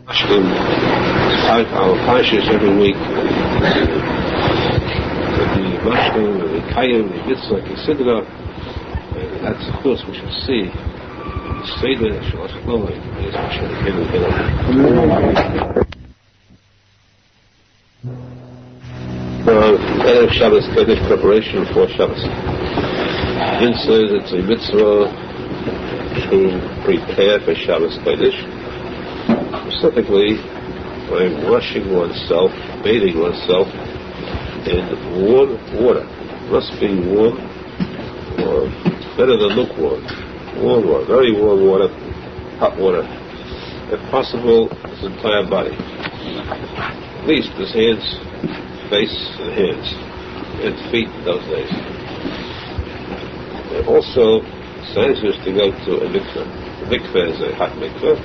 Our parshas every week. The mashlim, the kayim, the mitzvah, the sidra, and that's of course we should see. The seder, shalosh klovim, is Moshe Feinstein. Erev Shabbos Kodesh, preparation for Shabbos. Min says it's a mitzvah to prepare for Shabbos Kodesh. Specifically, by washing oneself, bathing oneself in warm water. It must be warm, or better than lukewarm. Warm water, very warm water, hot water. If possible, his entire body. At least his hands, face and hands, and feet in those days. And also, science used to go to a mikveh. The mikveh is a hot mikveh.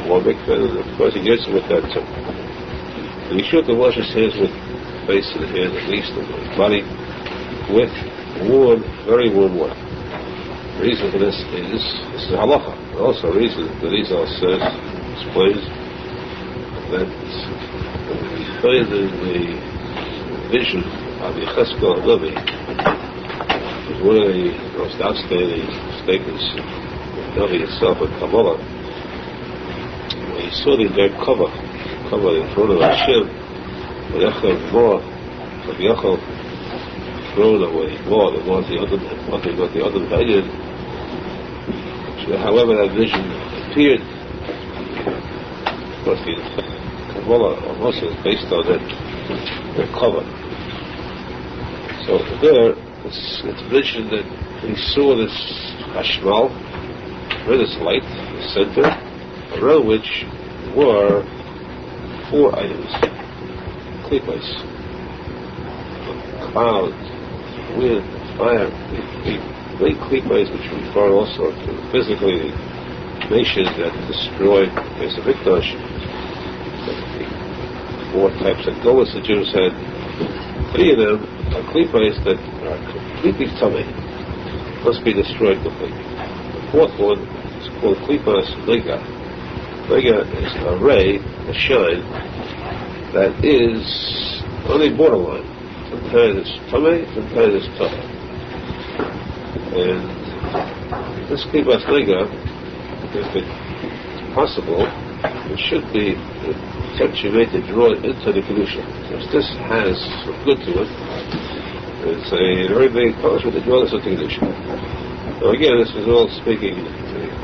Warm mikveh, and of course he gets with that too. And he should wash his hands with face and hands, at least, and his body, with warm, very warm water. The reason for this is halacha. Also, the reason that Arizal says, explains, that we find in the vision of Yecheskel Levi, was one of the most outstanding statements of Levi itself in Kabbalah. He saw the great cover in front of Hashem, when Yaakov more, from Yaakov thrown away more than what the other valued. However that vision appeared, of course the Kabbalah also is based on that cover. So there, it's mentioned that he saw this Hashmal, this light, the center, around which were 4 items: klippos, cloud, wind, fire. The great klippos, which refer also to physically the nations that destroyed the place of Mikdash. The 4 types of golas the Jews had. 3 of them are klippos that are completely tummy, must be destroyed completely. The 4th one is called klippos lega. Lega is a ray, a shine, that is on the borderline. Sometimes it's tummy, sometimes it's tough. And this klippos lega, if it's possible, it should be attention made to draw it into the kedusha. Because this has some good to it. It's a very big punishment to draw this into kedusha. Now again, this is all speaking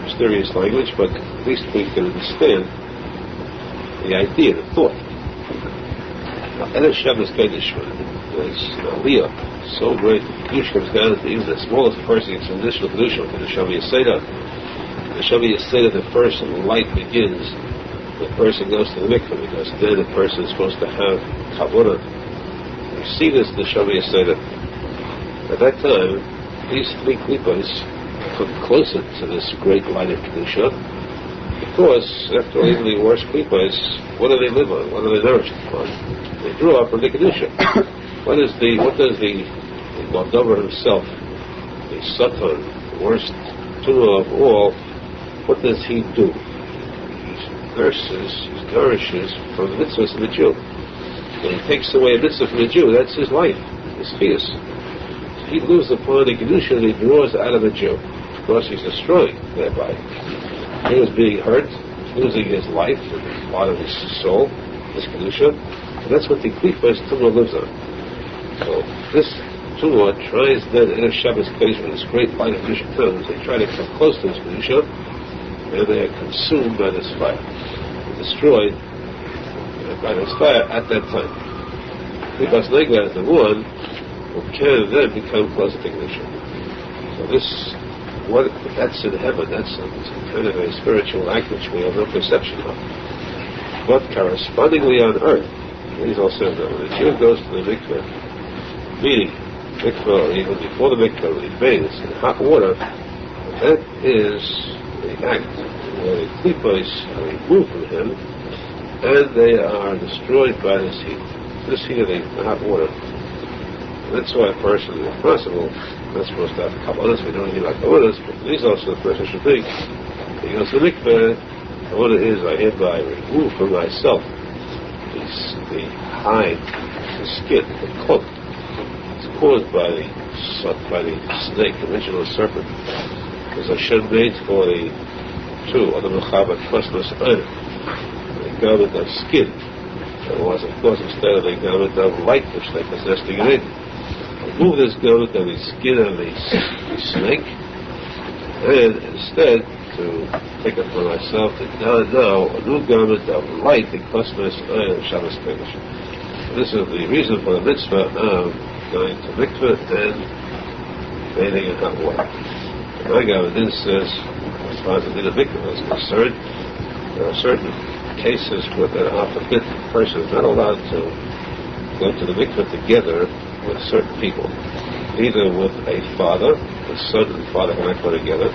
mysterious language, but at least we can understand the idea, the thought. Now, Erev Shabbos Kodesh, there's Aliyah, so great, Kedusha comes down to even the smallest person gets an additional Kedusha to the Shabbos Yeseda. The Shabbos Yeseda, the first light begins, the person goes to the mikveh, because then the person is supposed to have chavruta. You see this in the Shabbos Yeseda. At that time, these 3 klippos come closer to this great light of Kedusha, because, after all, even the worst klippos, what do they live on? What are they nourished upon? They draw up from the Kedusha. What does the Moldover himself, the Satan, the worst tuner of all, what does he do? He nourishes from the mitzvahs of the Jew. When he takes away a mitzvah from the Jew, that's his life, his fierce. He lives upon the Kedusha that he draws out of the Jew. Of course, he's destroying thereby. He was being hurt, losing his life, and part of his soul, his Kedusha. And that's what the klippos tumor lives on. So this tumor tries then, in a Shabbos Kodesh, when this great light of Kedusha comes, they try to come close to this Kedusha, and they are consumed by this fire. They're destroyed by this fire at that time. Klippos lega is the one who can then become closer to Kedusha. So that's in heaven, that's kind of a spiritual act which we have no perception of. But correspondingly on earth, he's also that when a Jew goes to the mikveh, meaning mikveh, or even before the mikveh, when he bathes in hot water, that is the act where the klippos are removed from him, and they are destroyed by this heat. This heat of the hot water. And that's why a person, if possible, not supposed to have a couple others, we don't need like others, but these also the person should think. He goes to the mikveh, And what it is, I hereby remove from myself the hide, the skin, the coat. It's caused by the snake, the original serpent. Because Hashem made for the two, the garment of skin. It was, of course, instead of the garment of light which they possessed in Eden. Remove this garment of the skin of the snake, and instead to take it for myself to now a new garment of light, the Kosmos and Shabbos Kodesh. This is the reason for the mitzvah of going to mikveh and bathing in hot water. My garment says, as far as the mikveh is concerned, there are certain cases where there are forbidden. The person is not allowed to go to the mikveh together with certain people, either with a father, the son and father cannot go together.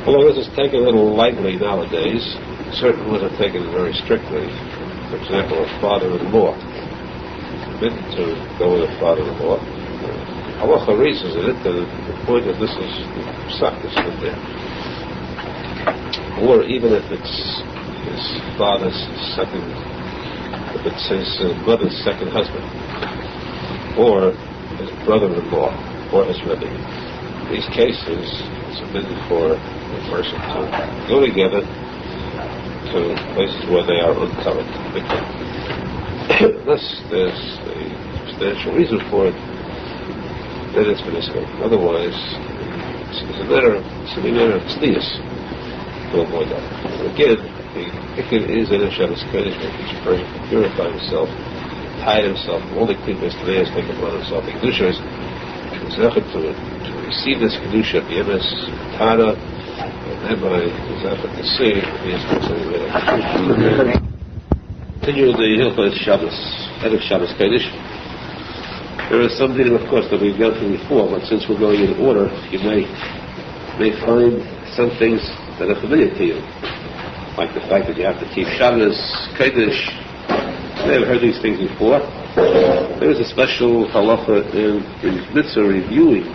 Although this is taken a little lightly nowadays, certain ones are taken very strictly. For example, a father-in-law. Forbidden to go with a father-in-law. Halacha reasons in it, and the point of this is practice in there. Or even if it's his father's second, if it's his mother's second husband, or his brother-in-law, or his rebbe. In these cases, it's forbidden for a person to go together to places where they are uncovered. Unless there's a substantial reason for it, then it's been escaped. Otherwise, it's a matter of tznius to avoid that. And again, the ikar is in a Shabbos Kodesh, where each person can purify himself, hide himself, all the klipas today is taken upon himself. The kedusha is to receive this kedusha, b'yemes tara, and thereby to see he is considered ready. Continue the Hilchot Shabbos, head of Shabbos Kodesh. There is some dealing, of course, that we've gone through before, but since we're going in order, you may find some things that are familiar to you, like the fact that you have to keep Shabbos Kodesh. You may have heard these things before. There is a special halacha in the mitzvah reviewing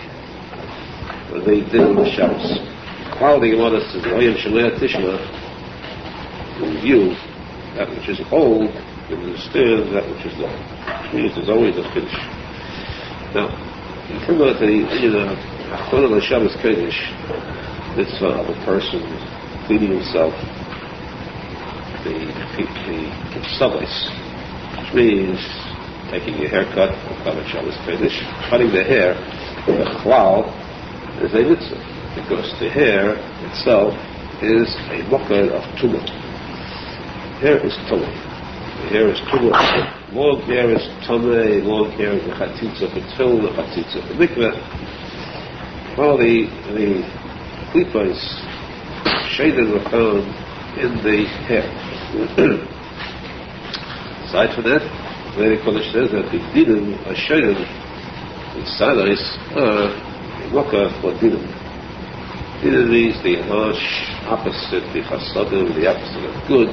what they did on the Shabbos. While the Gemara says, "Oyem Shalei Tishma," review that which is old, and understand that which is young. Which means there's always a finish. Now, you come out to the Aharon Shabbos Kodesh mitzvah of a person cleaning himself, the ksavos, which means taking a haircut, Shabbos Kodesh, cutting the hair, the chlal is a mitzvah, because the hair itself is a mokar of tumah. Hair is tumah. The hair is tumah. Long hair is tumah, long hair is the chatzitza for tefillin, the chatzitza for mikveh. Well, the klipas, shaded were found in the hair. Aside from that, the Kodesh says that the dinim are shaded in silos are a mocha for dinim. Dinim means the harsh opposite, the chasadim, the opposite of good,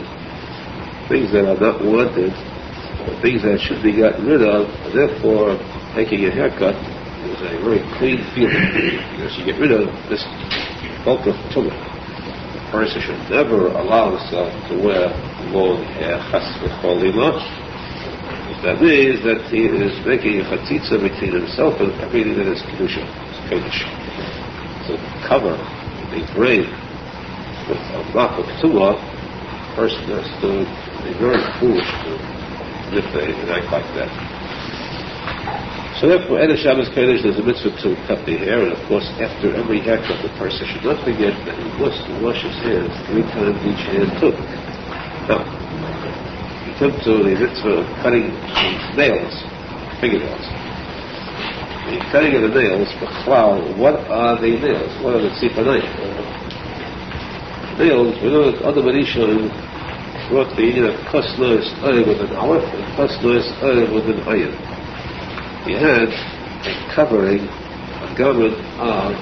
things that are not wanted, things that should be gotten rid of, and therefore taking a haircut is a very clean feeling, because you get rid of this bulk of tumah. A person should never allow himself to wear long hair, chas v'cholila. That means that he is making a chatzitza between himself and everything that is kedusha, kodesh. So to cover the brain with a block of tumah, a person has to be very foolish to live and act like that. So therefore, at a Shabbos Kodesh, there's a mitzvah to cut the hair, and of course, after every haircut, the person should not forget that he must wash his hands 3 times each hand too. Now, we come to the mitzvah of cutting nails, fingernails. The cutting of the nails, what are the nails? What are the tzipanayim? Nails, we know that other Menachem brought the union of kosnos oil with an aleph and kosnos oil with an ayin. He had a covering, a garment of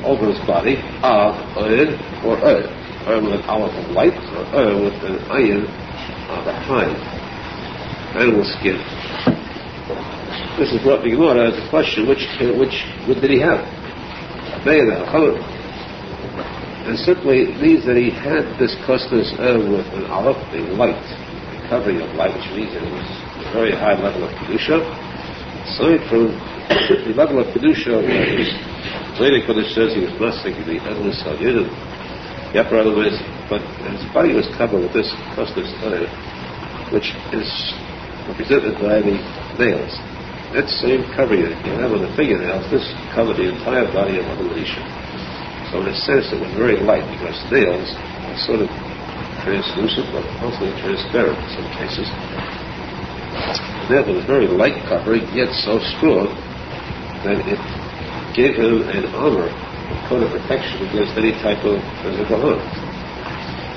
over his body of oil or oil. Oil with an aleph of light, or oil with an ayin of a hide, animal skin. This is brought to Gemara as a question: which did he have? And simply means that he had this customers with an aleph, a light, a covering of light, which means that it was a very high level of kedusha. Aside from the level of kedusha, later Kodesh says he was blessing the endless Hayyid, but his body was covered with this customers which is represented by the nails. That same covering that you have on the fingernails, this covered the entire body of Elisha. So in a sense it was very light, because nails are sort of translucent, but mostly transparent in some cases. That was a very light covering, yet so strong that it gave him an armor, a coat of protection against any type of physical harm.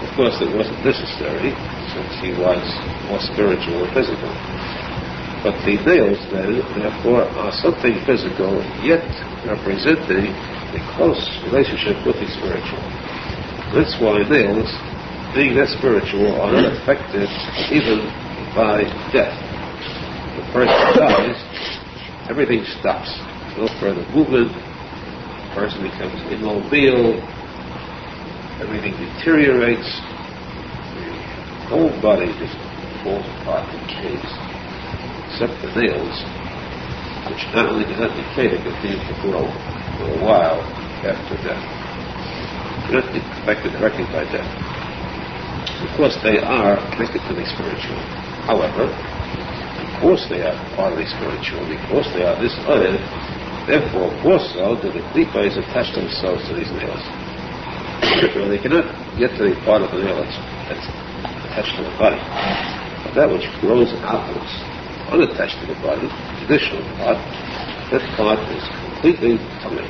Of course, it wasn't necessary, since he was more spiritual and physical. But the nails, then, therefore, are something physical, yet representing a close relationship with the spiritual. That's why nails, being that spiritual, are not affected even by death. The person dies, everything stops. No further movement, the person becomes immobile, everything deteriorates, the whole body just falls apart and decays, except the nails, which not only do not decay, they continue to grow for a while after death. They're not affected directly by death. Of course, they are connected to the spiritual. However, because they are part of the spiritual, because they are this other, therefore, also do the klipos attach themselves to these nails. They cannot get to the part of the nail that's attached to the body. But that which grows outwards, unattached to the body, the additional part, that part is completely tamei.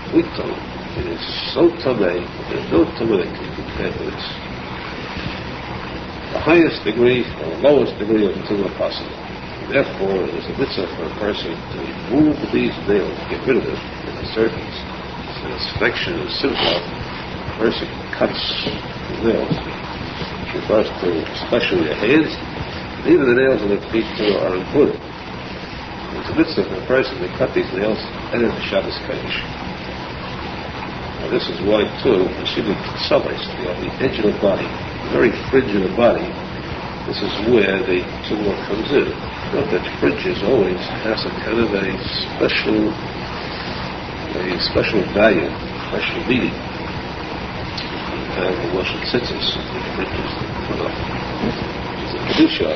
Complete tamei. It is so tamei that there is no tamei that can be compared to this. The highest degree, or the lowest degree of tamei possible. Therefore, it is a mitzvah for a person to remove these nails, get rid of them, in a certain inspection and symptom. A person cuts the nails, which refers to especially the hands. Even the nails on the feet too are included. It's a mitzvah for a person to cut these nails and in the Shabbos Kodesh. Now this is why too, the Shibud Tzadik, the edge of the body, the very fringe of the body, this is where the tumor comes in. Note that fringes always has a kind of a special value, special meaning. And the Russian tzitzis, the fringes, which is a kedusha,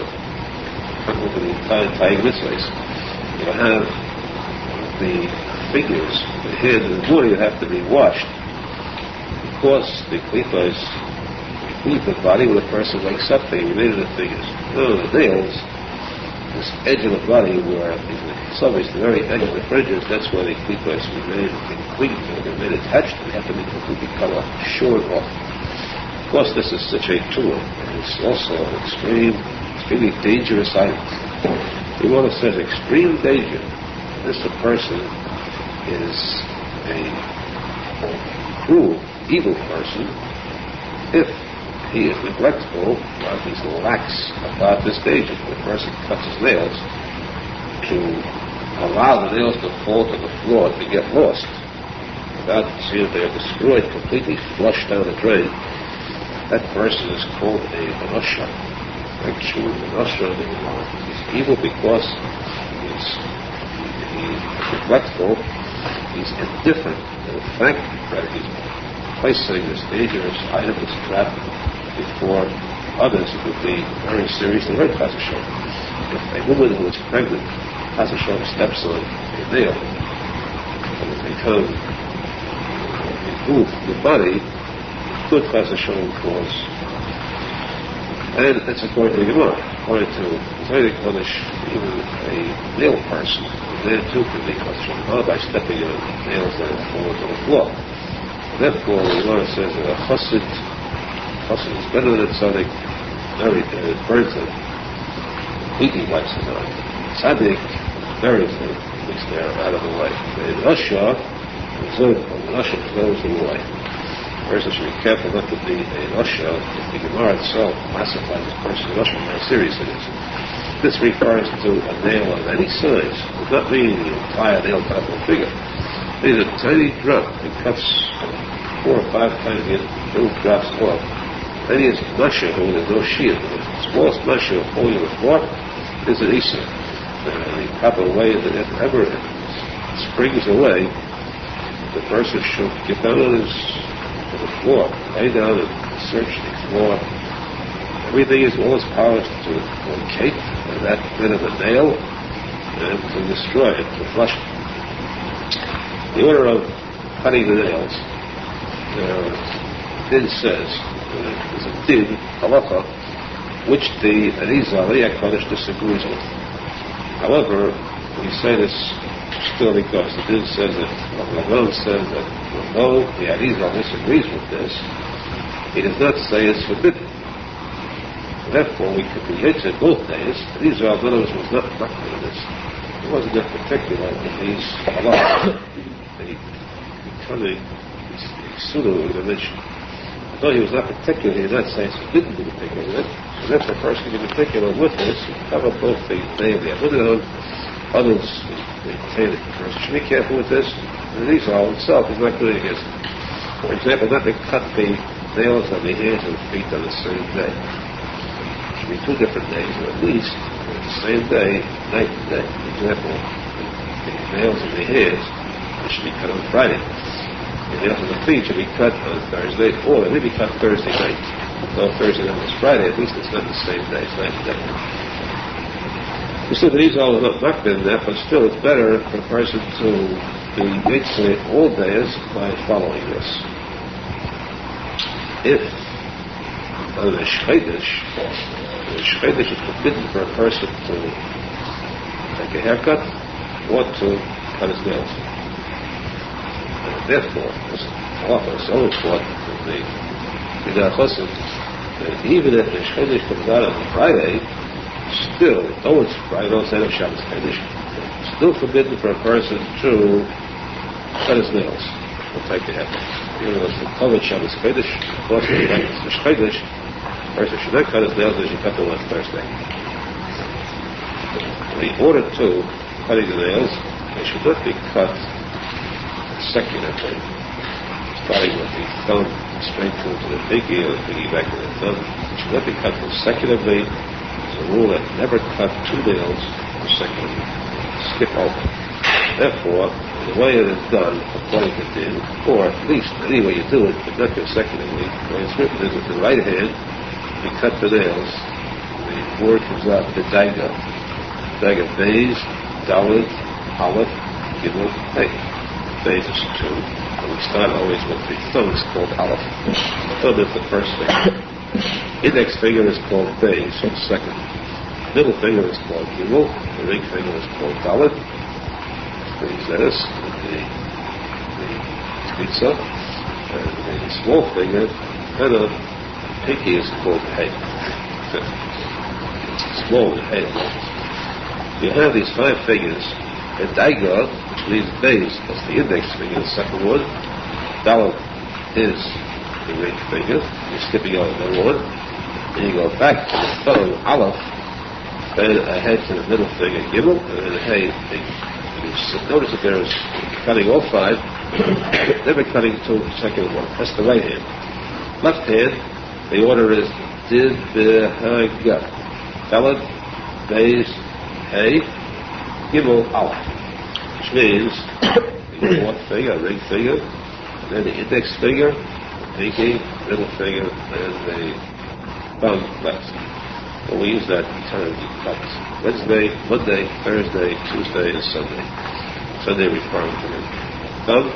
over the entire mitzvahs. You have the fingers, the head, and the body that have to be washed. Of course, the klipos leave the body when a person wakes up, they remain in the fingers. No, the nails, this edge of the body where the very edge of the fringes, that's where the klipos remain clean, they remain attached, they have to be completely cut off, shorn off. Of course, this is such a tool, and it's also an extremely dangerous item. The Lord says extreme danger. This person is a cruel, evil person if he is neglectful or if he's lax about this danger. The person cuts his nails to allow the nails to fall to the floor to get lost without seeing they are destroyed, completely flushed down the drain. That person is called a Menachem. Actually, Menachem is evil because he's neglectful, he's indifferent to the fact that he's placing this dangerous item, this trap, before others who could be very seriously hurt. If a woman who is pregnant, steps on a nail, and it becomes removed from the body, could cause and it's according to the Gemara. According to Zaydik Kodesh, even a male person, man too can be caused by stepping on nails that fall to the floor. Therefore, the Gemara says that a Chassid is better than a tzadik, it burns them, completely wipes them out. Tzadik buries them, at least they're out of the way. The Rasha throws them away. A person should be careful not to be a Rasha if the Gemara itself classifies this person as Rasha, how serious it is. This refers to a nail of any size. It does not mean the entire nail cut off the finger. It is a tiny drop that cuts 4 or 5 times the nail drops off. Then he has masha, who there's no shear. The smallest masha holding the fork is an isa. The proper way that if ever it springs away, the person should get down on the floor, lay down and search the floor. Everything is all is polished to locate that bit of a nail and to destroy it, to flush it. The order of cutting the nails, Din says, there's a Din, Halacha, which the Arizal, Yaakov, disagrees with. However, we say this still because the Din says that, Rav says that although the Arizal disagrees with this, he does not say it's forbidden. Therefore, we could be in both days. Arizal, in other words, was not makbid in this. He wasn't that particular in these halachas. Becoming sooner we would have mentioned. Although he was not particular, he did not say it's forbidden to be particular with it. So therefore, a person can be particular with this, cover both the day and the afternoon. Others say that the person should be careful with this. And Arizal himself is not doing this. For example, not to cut the nails on the hands and feet on the same day. It should be 2 different days, or at least the same day, night and day. For example, the nails in the hands should be cut on Friday. The nails in the feet should be cut on Thursday, or they may be cut Thursday night. So Thursday night is Friday, at least it's not the same day, it's night and day. We said that these all are not been that, but still it's better for a person to be mitzvah all days by following this. If on the shchedish is forbidden for a person to take a haircut or to cut his nails. And therefore, this halacha is so important in the Menachem that even if the shchedish comes out on Friday, still, though it's Friday, don't say no Shabbos Chedish, it's still forbidden for a person to cut his nails or take a haircut. Even though it's the covered Shabbos Chedish, of course, it's the Chedish, a person should not cut his nails as you cut them on Thursday. In order to cutting the nails, they should not be cut consecutively, starting with the thumb straight through to the pinky or the pinky back to the thumb. It should not be cut consecutively. There's a rule that never cut 2 nails consecutively. Skip over. Therefore, the way it is done, according to Din, or at least any way you do it, but not consecutively, the way it's written is with the right hand, you cut the nails, the word comes out, the dagger. Dagger, Beis, Dalet, Aleph, Gimel, Hey. Beis is 2, and we start always with the thumb, it's called Aleph. The thumb is the first finger. Index finger is called Beis, so the second. Middle finger is called Gimel, the ring finger is called Dalet, the Zeres, the Pizza, and the small finger, and the pinky is called Hey. Small and Hey. You have these 5 fingers, and Daiga, which means Beis, that's the index finger, the second one. Dalet is the ring finger. You're skipping over the one. Then you go back to the thumb, Aleph, then ahead to the middle finger, Gimel, and then Hey. Notice that there's cutting all 5, never cutting 2 consecutive ones. That's the right hand. Left hand, the order is Din, Behaga. Dalet, Beis, Hey, Gimel, Aleph, which means the 4th finger, ring finger, and then the index finger, the pinky, middle finger, and the thumb last. And we use that term in cuts. Wednesday, Monday, Thursday, Tuesday, and Sunday. Sunday referring to the thumb,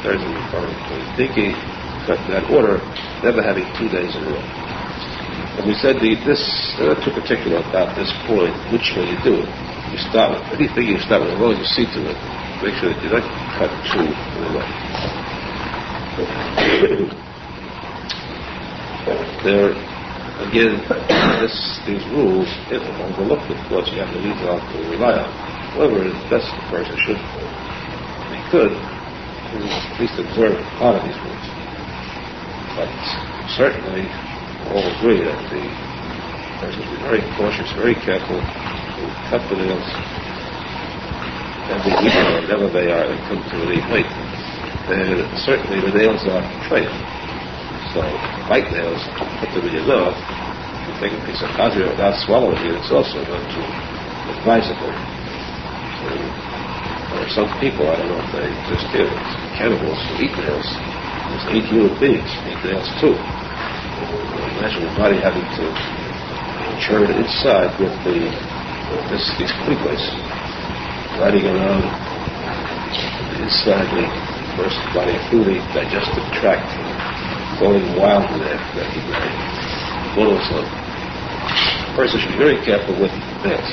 Thursday referring to the pinky, cut in that order, never having 2 days in a row. And we said they're not too particular about this point, which way you do it. You start with anything you start with, as long as you see to it, make sure that you don't cut 2 in a row. There, again, these rules, if overlooked, of course, you have to leave out to rely on. However, it's best the person should, if he could, at least observe part of these rules. But certainly, all agree that the person should be very cautious, very careful to cut the nails every week or whenever they are and come to the height. And certainly the nails are trained. So white nails, put them in your mouth, if you take a piece of chazir without swallowing it, it's also not too advisable. There are some people, I don't know if they exist here, cannibals who eat nails. Just eat human beings, eat nails too. Imagine the body having to churn inside with these clippers riding around inside the first body through the digestive tract, going wild in there. So a person should be very careful with nails.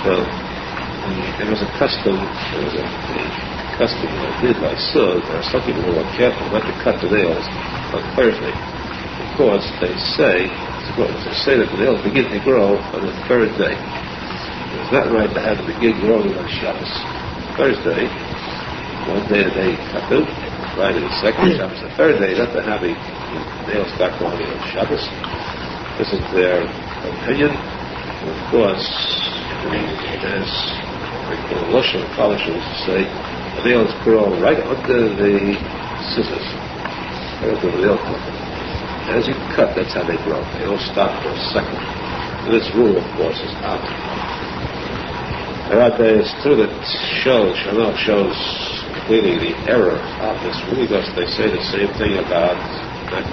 Well, there was a custom did by Sud. There are some people who are careful not to cut the nails on Thursday, because they say that the nails begin to grow on the third day. It's not right to have them begin growing on Shabbos. Thursday, one day a day cut them, Friday the second, Shabbos the third day, not to have the nails start growing on Shabbos. This is their opinion. Of course, as the Russian polishers say, the nails grow right under the scissors, right under the nail clipper. As you cut, that's how they grow. They don't stop for a second. And this rule, of course, is out. It's true that Chanel shows clearly the error of this rule, because they say the same thing about not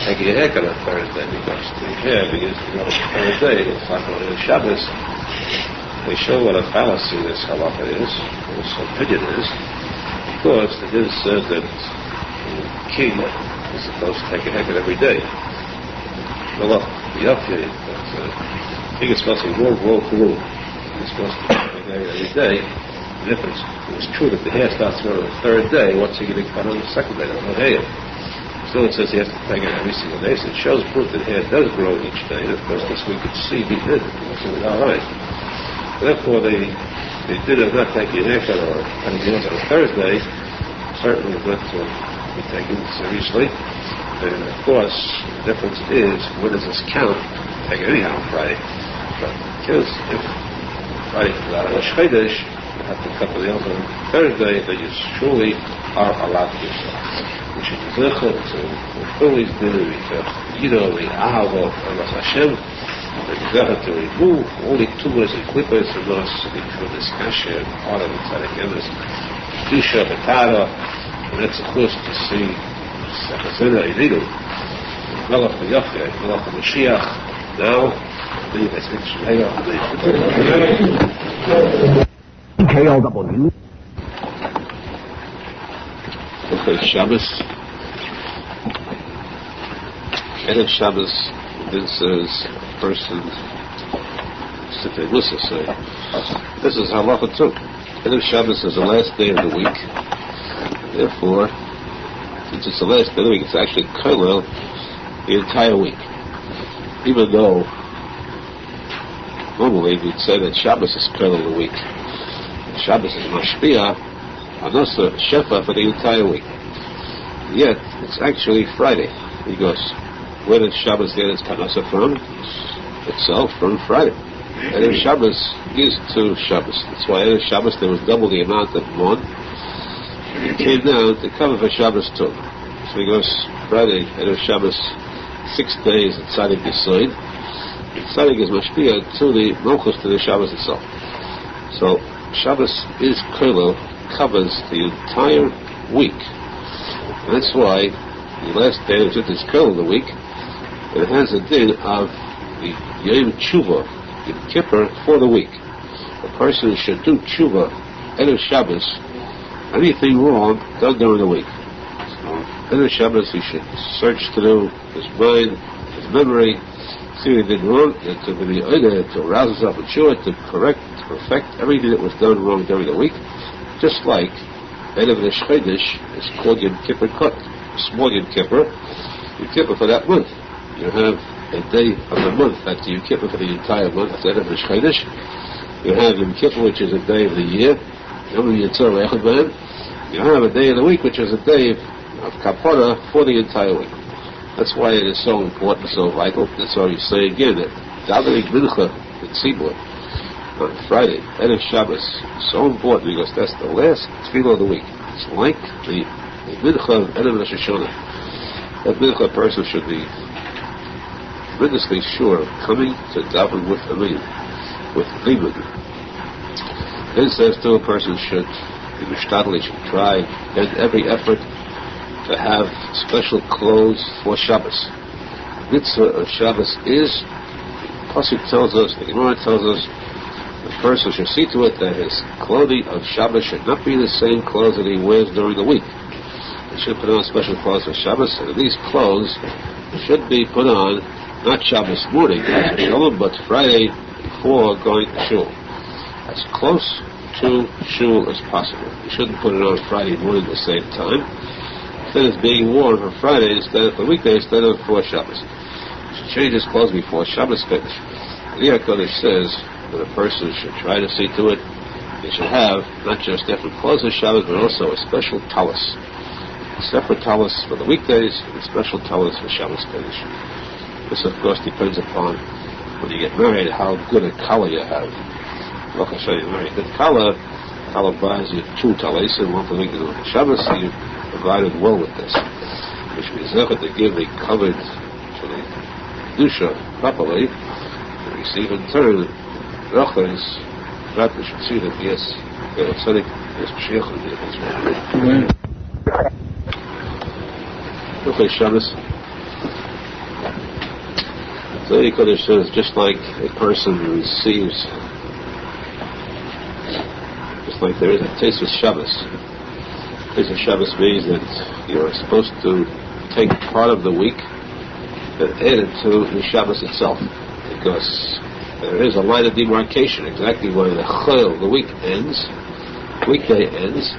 taking a haircut on Thursday, because the hair begins to grow on Thursday. It's not going to Shabbos. They show what a fallacy this halacha is, this opinion is, because it is said that the king is supposed to take a haircut every day. Well, the king is supposed to be more cool. He's supposed to take a haircut every day. And if it's true that the hair starts growing on the third day, what's he going to cut on the second day? No hair. Still, it says he has to take it every single day, so it shows proof that hair does grow each day. And of course, this we could see he did. So it's all right. Therefore, they did not take a haircut or cutting nails on a Thursday, certainly not to be taken seriously. And of course, the difference is, when does this count? Take it anyhow on Friday. But because if Friday comes out of a Chodesh, you have to cut the nails on Thursday, then you truly are allowed to do so. We should be zecher to fulfill these dinners, the Aharon of Hashem, to remove all the tumors and clippers from us into this kasher part of the tzadik emes, Kedusha, Betara, and that's of course to see Sechazena illegal, Melech V'Yafeh, Melech Mashiach. Now, I believe that's KLW. Okay, Shabbos. Erev Shabbos, this is person Sifei Musa say. This is halacha too. Erev Shabbos is the last day of the week. Therefore, since it's the last day of the week, it's actually kollel the entire week. Even though normally we'd say that Shabbos is kollel the week. Shabbos is mashpia, another shefa for the entire week. Yet it's actually Friday, because where did Shabbos get its parnasa from? Itself from Friday. Erev Shabbos is to Shabbos. That's why Erev Shabbos there was double the amount of mon. It came down to cover for Shabbos too. So because Friday, Erev Shabbos, 6 days at tzadik Yisoid. Tzadik is mashpia to the malchus, to the Shabbos itself. So Shabbos is kollel, covers the entire week. And that's why the last day of it is kollel the week. It has a din of the Yom Tshuva, Yom Kippur, for the week. A person should do Tshuva, Erev Shabbos, anything wrong done during the week. So, Erev Shabbos, he should search through his mind, his memory, see what he did wrong, and to arouse himself and show it, to correct, to perfect everything that was done wrong during the week. Just like Erev Chodesh is called Yom Kippur Cut, small Yom Kippur, Yom Kippur for that month. You have a day of the month, that's Yom Kippur for the entire month, that's Erev Chodesh. You have Yom Kippur, which is a day of the year. You have a day of the week, which is a day of kapara for the entire week. That's why it is so important, so vital. That's why we say again that davening mincha, the tzibur, on Friday, Erev Shabbos, is so important, because that's the last tefillah of the week. It's like the The mincha of Erev Rosh Hashanah. That mincha person should be tremendously sure of coming to daven with Amin, with Liman. Then says too, a person should be mishtadli, should try and every effort to have special clothes for Shabbos. Mitzvah of Shabbos is, posek tells us, the Gemara tells us, the person should see to it that his clothing of Shabbos should not be the same clothes that he wears during the week. He should put on special clothes for Shabbos, and these clothes should be put on not Shabbos morning, but Friday before going to shul. As close to shul as possible. You shouldn't put it on Friday morning at the same time. Instead it's being worn for Friday instead of for weekday, instead of for Shabbos. You should change his clothes before Shabbos Kodesh. The Yaakov says that a person should try to see to it. He should have not just different clothes for Shabbos, but also a special talus. A separate talus for the weekdays, and a special talus for Shabbos Kodesh. This, of course, depends upon when you get married how good a collar you have. Like I say, you marry a good collar buys you 2 talis, and one for the week and one for Shabbos, so you provided well with this. You should be zeichet to give the covered to the Dusha properly, and receive in turn Rachas, that we should see that yes, the tzadik is Mashiach and the Israel. Okay, Shabbos. So the Kodesh says, just like a person receives, just like there is a taste of Shabbos. Taste of Shabbos means that you're supposed to take part of the week and add it to the Shabbos itself, because there is a line of demarcation exactly where the chol, the week ends, weekday ends,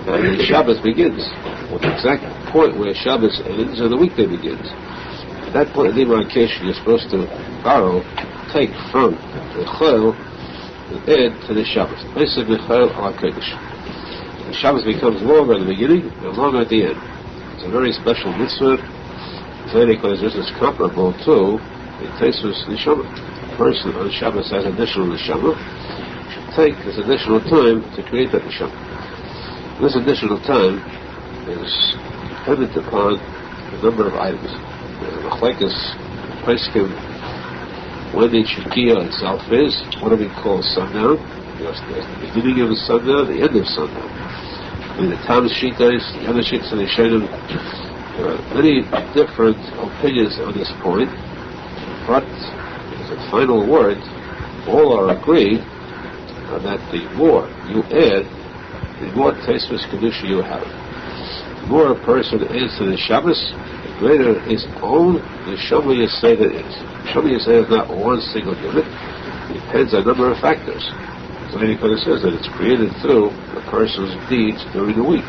and the Shabbos begins. With the exact point where Shabbos ends and the weekday begins. At that point of demarcation, you're supposed to take from the chol and add to the Shabbos. Basically, chol ala kodesh. The Shabbos becomes longer at the beginning and longer at the end. It's a very special mitzvah. Because this is comparable to the Teshuva neshama. A person on Shabbos has additional neshama. Should take this additional time to create that neshama. This additional time is dependent upon a number of items. Machlekes poskim when the Shekiah itself is, what do we call sundown? There's the beginning of the sundown, the end of sundown. The Tam Shitas, the other Shitas and the Shedim. There are many different opinions on this point, but as a final word, all are agreed that the more you add, the more tasteless kedusha you have. The more a person adds to the Shabbos, the greater his own Yerushalmi Yeseda is. Yerushalmi Yeseda is not one single unit. It depends on a number of factors. So the Kodesh says that it's created through the person's deeds during the week.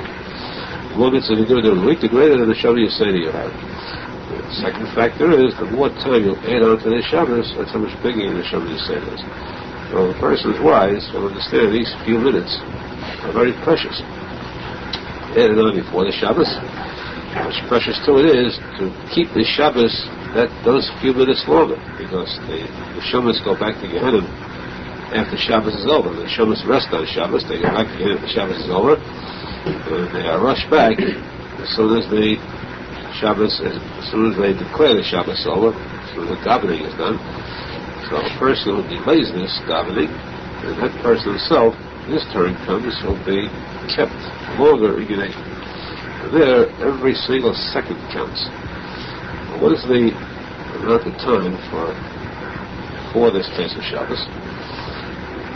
The more mitzvah you do during the week, the greater the Yerushalmi Yeseda you have. The second factor is the more time you add on to the Shabbos, that's how much bigger the Yerushalmi Yeseda is. So the person is wise will understand these few minutes are very precious. Added on before the Shabbos, how much precious to it is to keep the Shabbos those few minutes longer, because the Shabbos go back to Gehenna after Shabbos is over. The Shabbos rest on Shabbos, they go back to Gehenna after Shabbos is over, and they are rushed back as soon as they declare the Shabbos over, as soon as the davening is done. So a person who delays this davening, and that person himself, his turn comes, will be kept longer in Gehenna. There, every single second counts. What is the amount of time for this case of Shabbos?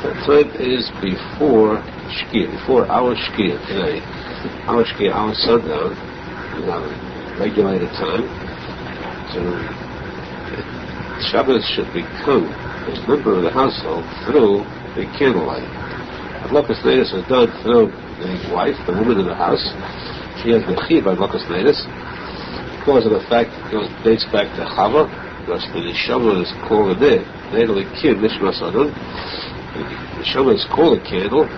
The time is before Shkia, before our Shkia today. Our Shkia, our sundown, we have a regulated time. So Shabbos should become a member of the household through the candlelight. Adlokas Neidos is done through the wife, the woman in the house. She has the chiv by Adlokas Neidos. Because of the fact it dates back to Chava, because the neshama is called a neh. Neh kim nishmas adon. The neshama is called a candle.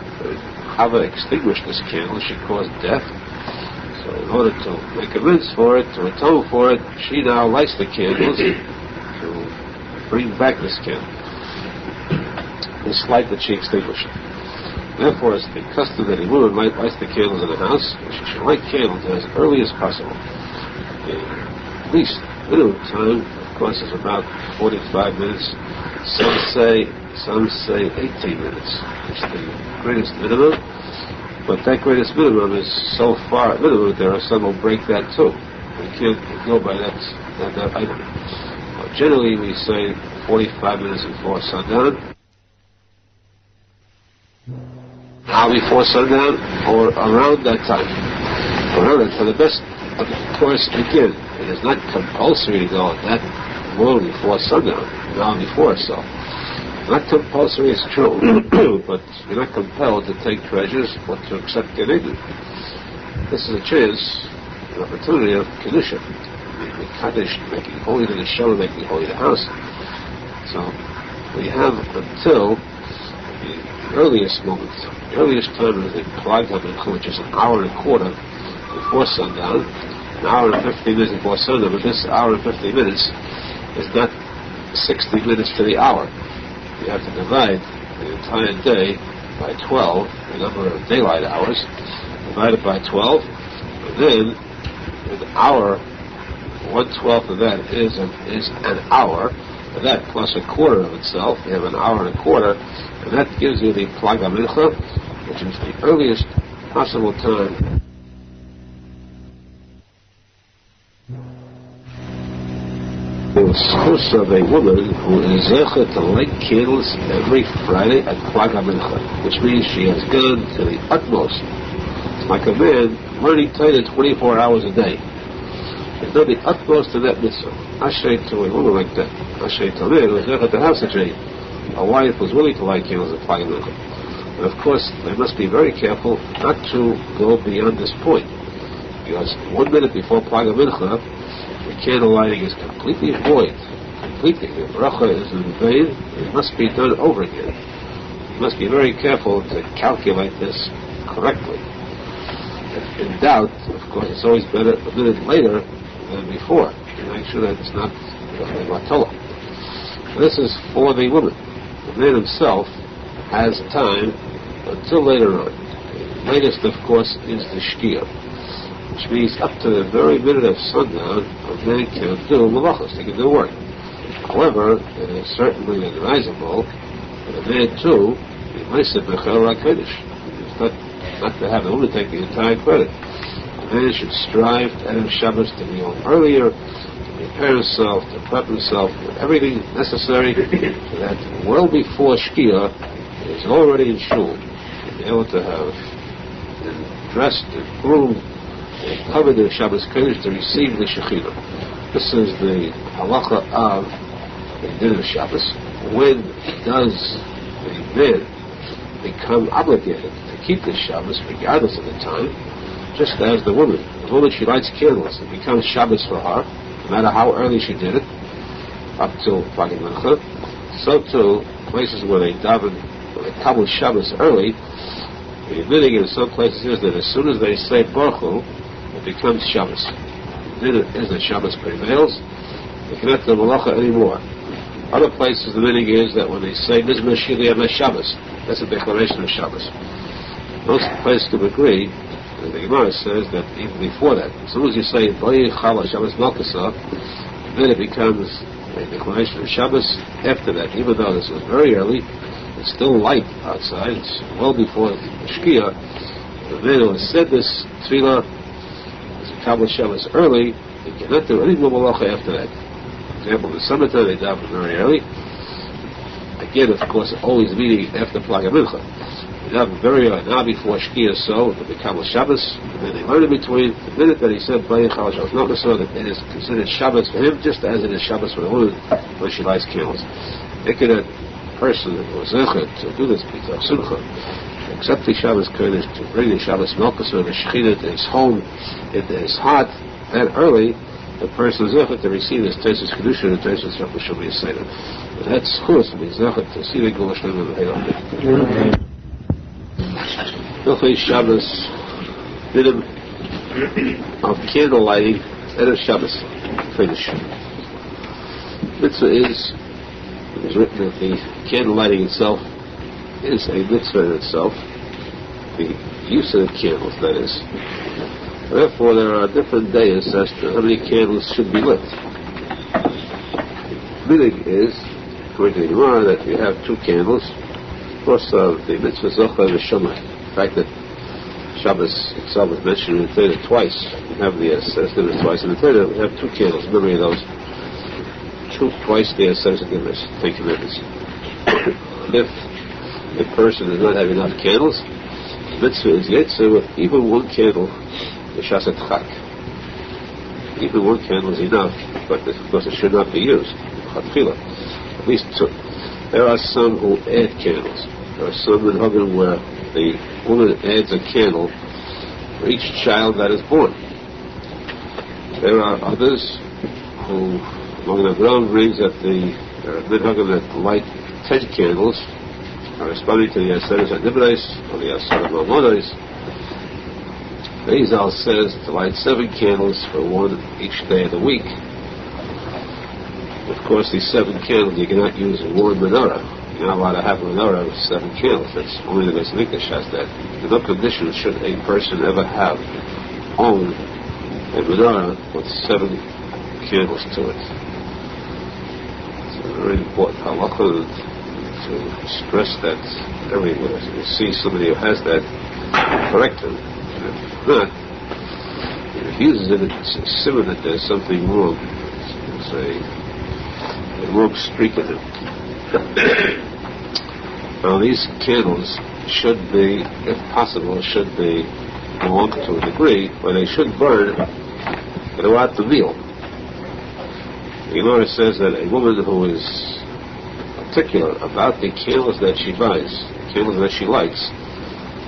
Chava extinguished this candle. She caused death. So in order to make amends for it, to atone for it, she now lights the candles to bring back this candle. This light that she extinguished. Therefore, it's the custom that a woman might light the candles in the house. She should light candles as early as possible. The least minimum time, of course, is about 45 minutes. Some say 18 minutes. It's the greatest minimum. But that greatest minimum is so far minimum, there are some who break that too. We can't go by that item. Generally, we say 45 minutes before sundown, now before sundown, or around that time. Around it, for the best, of course, again, it is not compulsory to go that long before sundown, now before, so. Not compulsory, it's true, but you're not compelled to take treasures or to accept Genedi. This is a chance, an opportunity of Kedusha. Kaddish, making holy the Neshama, making holy the house. So we have until the earliest moment, the earliest time is the Plag HaMincha, which is an hour and a quarter before sundown, an hour and 15 minutes before sundown, but this hour and 15 minutes is not 60 minutes to the hour. You have to divide the entire day by 12, the number of daylight hours, divide it by 12, and then an hour, 1/12 of that is an hour, and that plus a quarter of itself, you have an hour and a quarter, and that gives you the Plag HaMincha, which is the earliest possible time. The schus of a woman who is zecher to light candles every Friday at Plag HaMincha, which means she has gone to the utmost. It's like a man learning Torah 24 hours a day. It's done the utmost of that mitzvah. Ashrei to a woman like that. Ashrei to a man who is zecher to have such a wife who's willing to light candles at Plag HaMincha. And of course, they must be very careful not to go beyond this point, because 1 minute before Plag HaMincha, the candle lighting is completely void. Completely. The bracha is in vain. It must be done over again. You must be very careful to calculate this correctly. If in doubt, of course, it's always better a minute later than before. To make sure that it's not Matola. This is for the woman. The man himself has time until later on. The latest, of course, is the shkia, which means up to the very minute of sundown, a man can do malachos, he can do work. However, it is certainly advisable that a man too be ma'aseh b'chel HaKodesh. It's not to have the woman take the entire credit. A man should strive to end Shabbos to be on earlier, to prepare himself, to prep himself with everything necessary, so that well before Shkia is already in shul, to be able to have been dressed and groomed, covered in Shabbos Kodesh to receive the Shekhinah. This is the Halacha of the din of Shabbos. When does the man become obligated to keep the Shabbos regardless of the time? Just as the woman. The woman, she lights candles. It becomes Shabbos for her, no matter how early she did it, up till Plag HaMincha. So too, places where they daven, where they kabul Shabbos early, the meaning in some places is that as soon as they say Baruch Hu, it becomes Shabbos. Then it is that Shabbos prevails. They cannot do Malacha anymore. Other places, the meaning is that when they say Mizmor Shili Yamei Shabbos, that's a declaration of Shabbos. Most places can agree, and the Gemara says that even before that, as soon as you say Boyi Chala Shabbos Malkasa, then it becomes a declaration of Shabbos. After that, even though this was very early, it's still light outside, it's well before Shkia. The man who has said this tefillah, Kabbalah Shabbos early, they cannot do any more malacha after that. For example, in the summertime they daven very early. Again, of course, always meeting after Plag HaMincha. They daven very early, now before Shkia, so it becomes Shabbos, and then they learn in between. The minute that he said Baruch Shabbos not so that it is considered Shabbos for him, just as it is Shabbos for the woman when she lights candles. They could person who was zecher to do this b'tach simcha, accept the Shabbos Kodesh, to bring the Shabbos Melchusah, the Shekhinah to his home, into his heart, that early, the person is zecher to receive his Tesis Kedusha and Tesis Yerushalmi Seder. But that's chus, to be zecher to see the Gula Shlem of the Heilam. Hilchei Shabbos, minimum of candle lighting, and of Shabbos, finish. Mitzvah is written that the candle lighting itself is a mitzvah in itself. the use of the candles, that is. Therefore, there are different days as to how many candles should be lit. Minig is, according to the Gemara, that you have 2 candles. Of course, the mitzvah Zohar and the Shema. The fact that Shabbos itself is mentioned in the Torah twice. We have the Aseret twice in the Torah. We have 2 candles. Memory of those. Twice the Aseret Dimas, 10 commandments. If a person does not have enough candles, mitzvah is Yetzir with even 1 candle, the Shasat Chak. Even 1 candle is enough, but of course it should not be used. At least 2. There are some who add candles. There are some in heaven where the woman adds a candle for each child that is born. There are others who, among the ground brings that the Menachem that light 10 candles corresponding to the Aseret Nibrais or the Aseret Mamonos. Arizal says to light 7 candles for 1 each day of the week. Of course, these 7 candles you cannot use in 1 menorah. You're not allowed to have a menorah with 7 candles. That's only the Beis Mikdash has that. In no condition should a person ever own a menorah with 7 candles to it. It's a very important halacha to stress that everywhere. So you see somebody who has that, correct him. If not, if he uses it, it's similar that there's something wrong. It's a wrong streak in it. Now these candles should be, if possible, should be long to a degree, where they should burn throughout the meal. The Gemara says that a woman who is particular about the candles that she buys, candles that she likes,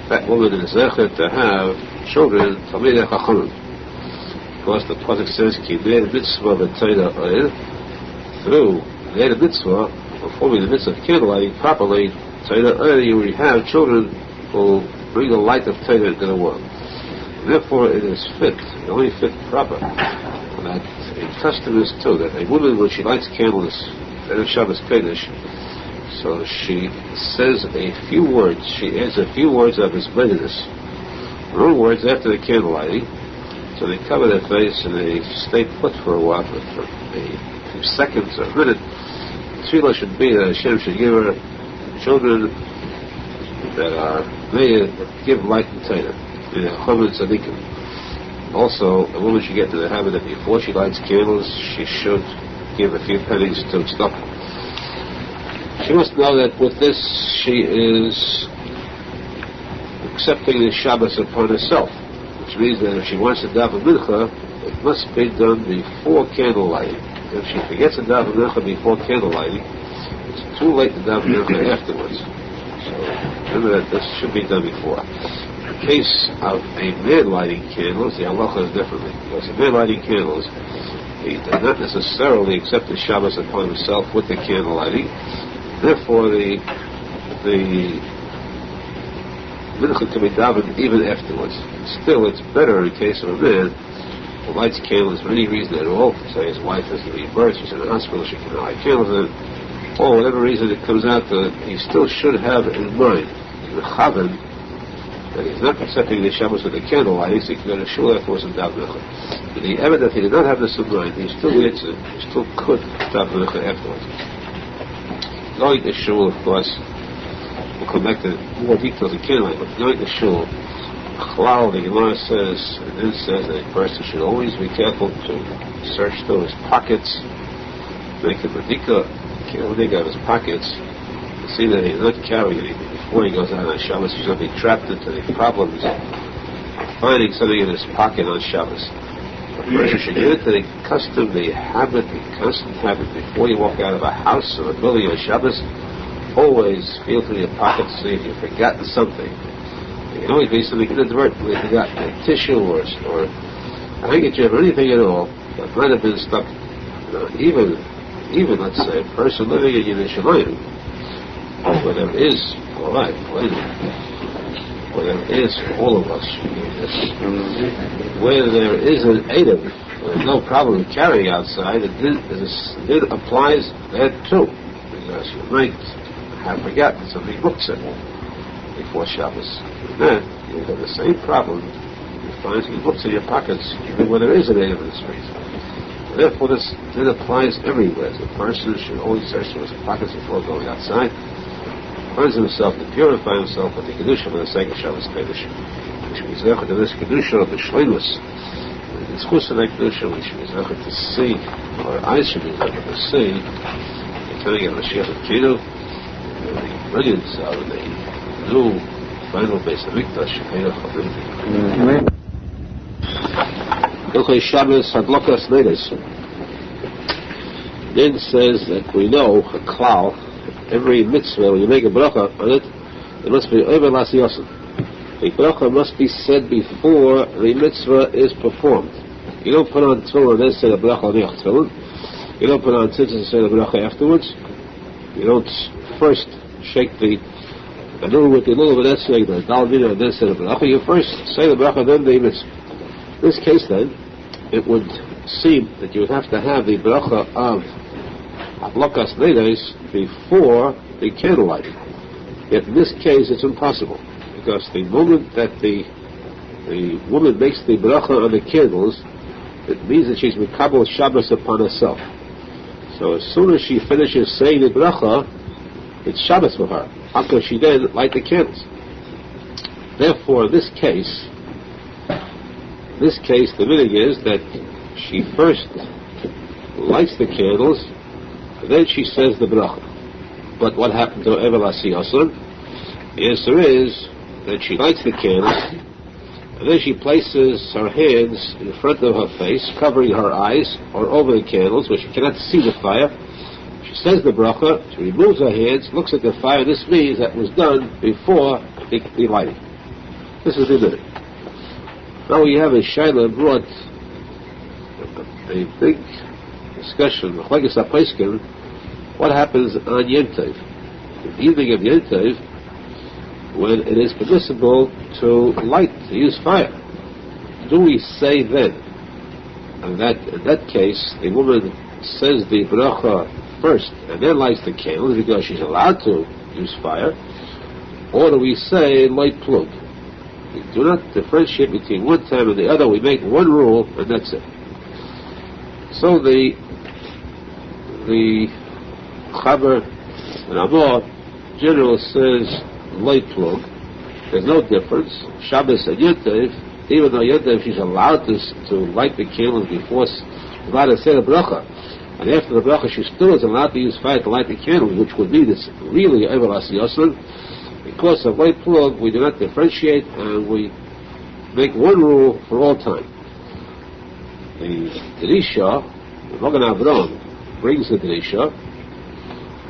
that woman is zecher to have children, Talmidei Chachamim. Of course, the posek says, Ki ne'er mitzvah v'tayda oil, through ne'er mitzvah, performing the mitzvah of candlelighting properly, tayda oil, you will have children who bring the light of Torah into the world. Therefore, it is fit, only fit proper, that a custom is too, that a woman, when she lights candles, and Shabbos Kodesh, so she says a few words, she adds a few words of his readiness. Her own words after the candle lighting, so they cover their face and they stay put for a while, for a few seconds or a minute. The tefillah should be that Hashem should give her children that are made that give light and Torah, in a chomet tzadikim. Also, a woman should get to the habit that before she lights candles, she should give a few pennies to tzedakah. She must know that with this she is accepting the Shabbos upon herself, which means that if she wants to daven mincha, it must be done before candle lighting. If she forgets to daven mincha before candle lighting, it's too late to daven mincha afterwards. So remember that this should be done before. In the case of a man lighting candles, the halacha is differently. Because a man lighting candles, he does not necessarily accept the Shabbos upon himself with the candle lighting. Therefore, the mincha can be davened even afterwards. Still, it's better in case of a man who lights candles for any reason at all. Say his wife has to be birth, she's in the hospital, she can light candles, and or whatever reason it comes out that he still should have in mind, in the chaven, that he's not accepting the Shabbos with the candle lighting, so he can go to shul afterwards and daven mincha. But the evidence that he did not have this in mind, he still could daven mincha afterwards. Going to shul, of course, we'll come back to more details in candlelight, but going to shul, Chalal, the Gemara says, and then says that a person should always be careful to search through his pockets, make a medika of his pockets, to see that he's not carrying anything before he goes out on Shabbos. He should not be trapped into the problems of finding something in his pocket on Shabbos. A person should get into the custom, the constant habit, before you walk out of a house or a building on Shabbos, always feel through your pockets to see if you've forgotten something. It can always be something inadvertently forgotten, a tissue or a handkerchief or anything at all that might have been stuck. Even let's say a person living in Yerushalmi, where there is, where there is all of us, where there is an item, there's no problem carrying outside, it applies that too, because you might have forgotten something books in. before Shabbos. And then you have the same problem. You find he looks in your pockets even when there is a native in the street. Therefore, this then applies everywhere. The person should always search for his pockets before going outside. Cleanse himself to purify himself with the kedusha for the sake of Shabbos Kodesh. We should be zechet to this kedusha of the shleimus. It's chus of that kedusha. We should be zechet to see, our eyes should be zechet to see, the coming of Mashiach and kiruv, the brilliance of the new final base of Mikdash. Amen. Okay, Shabbos Hadlokas Nedes. Then says that we know a klal, every mitzvah, when you make a bracha on it, it must be over las yosin. The bracha must be said before the mitzvah is performed. You don't put on tefillin and then say the bracha on your tefillin. You don't put on tzitzis and say the bracha afterwards. You don't first shake the anu with the little bit etzeg, the dalvina, and then say the bracha. You first say the bracha, then the mitzvah. In this case, then, it would seem that you would have to have the bracha of Hadlokas Nedes before the candle lighting. Yet in this case, it's impossible, because the moment that the woman makes the bracha on the candles, it means that she's mekabel Shabbos upon herself. So as soon as she finishes saying the bracha, it's Shabbos for her. How can she then light the candles? Therefore, in this case, the meaning is that she first lights the candles, and then she says the bracha. But what happened to Ever Lasi Yosun? The answer is that she lights the candles, and then she places her hands in front of her face, covering her eyes, or over the candles, where she cannot see the fire. She says the bracha, she removes her hands, looks at the fire. This means that was done before the lighting. This is the meaning. Now we have a Shaila brought a big discussion, what happens on Yom Tov, the evening of Yom Tov, when it is permissible to use fire. Do we say then, in that case, the woman says the bracha first and then lights the candles because she's allowed to use fire, or do we say light plug? We do not differentiate between one time and the other. We make one rule, and that's it. So the Chaber and Amor general says light plug. There's no difference. Shabbos and Yom Tov, even though Yom Tov she's allowed to light the candles before, allowed to say the bracha, and after the bracha she still is allowed to use fire to light the candles, which would mean it's really Ever Lasi Yosun. Because of light plug, we do not differentiate, and we make one rule for all time. The Drisha, the Magen Avraham, brings the Drisha,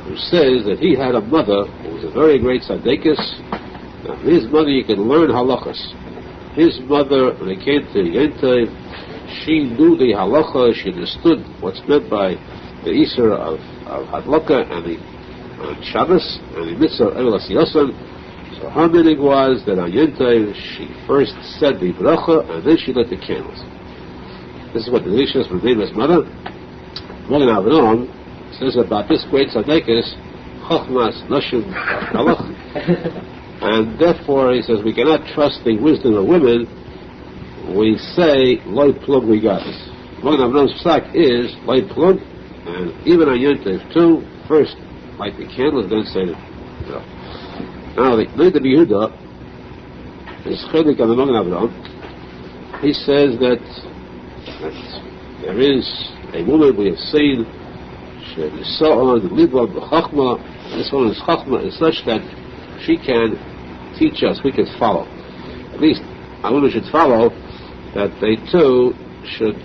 who says that he had a mother who was a very great tzaddikus. Now, from his mother you can learn halachas. His mother, when it came to Yom Tov, she knew the halacha, she understood what's meant by the Isser of Hadlaka and the Shabbos and the mitzvah of Ever Lasi Yosun. So her meaning was that on Yom Tov she first said the bracha and then she lit the candles. This is what the Rishas from his mother. Magen Avraham says about this great tzaddikus, Chochmas Nashim Halach, and therefore he says we cannot trust the wisdom of women. We say light plug regardless. Magen Avraham's psak is light plug, and even on Yom Tov too, first light the candles, then say it. Now, the Rabbi Yehuda is chelik on the Magen Avraham. He says that there is a woman we have seen, she saw on the libra b'chachma. This woman's chachma is such that she can teach us, we can follow. At least our women should follow that they too should